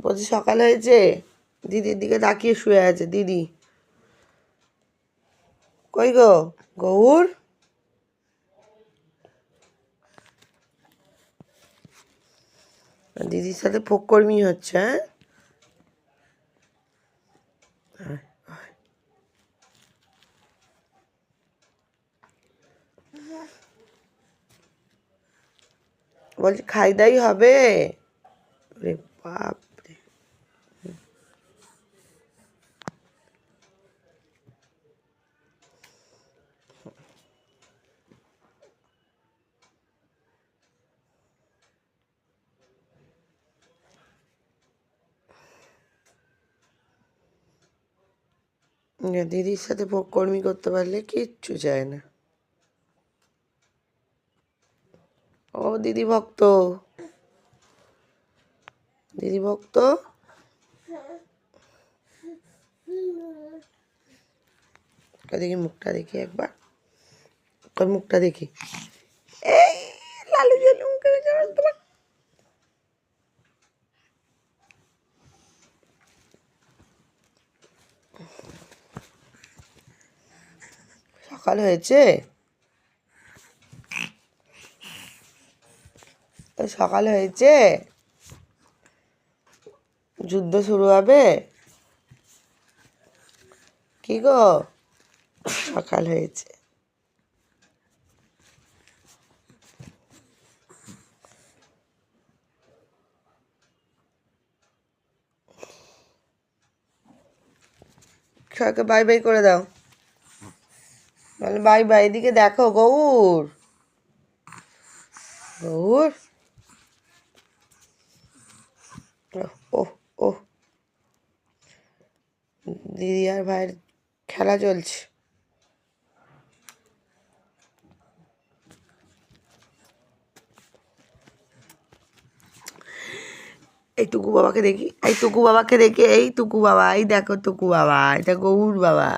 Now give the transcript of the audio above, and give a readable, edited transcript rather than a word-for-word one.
বলছি সকাল হয়েছে, দিদির দিকে তাকিয়ে শুয়ে আছে দিদি। কই গো গৌর? দিদির সাথে ফোককর্মি হচ্ছে। হ্যাঁ, বলছি খাই দাই হবে। রে বাপ রে। দিদির সাথে ফোককর্মি করতে পারলে কিচ্ছু চায় না। ও দিদি ভক্ত, দিদি ভক্ত। দেখি মুখটা দেখি একবার, তোর মুখটা দেখি। এই লালু জালু মুখে সকাল হয়েছে, সকাল হয়েছে, যুদ্ধ শুরু হবে। কি গো সকাল হয়েছে? সবাইকে বাই বাই করে দাও, বলে বাই বাই। এদিকে দেখো গৌর, গৌর। ওহ ওহ, দিদি আর ভাইয়ের খেলা চলছে। এই টুকু বাবাকে দেখি, এই টুকু বাবাকে দেখি, এই টুকু বাবা, এই দেখো টুকু বাবা, এটা গৌর বাবা।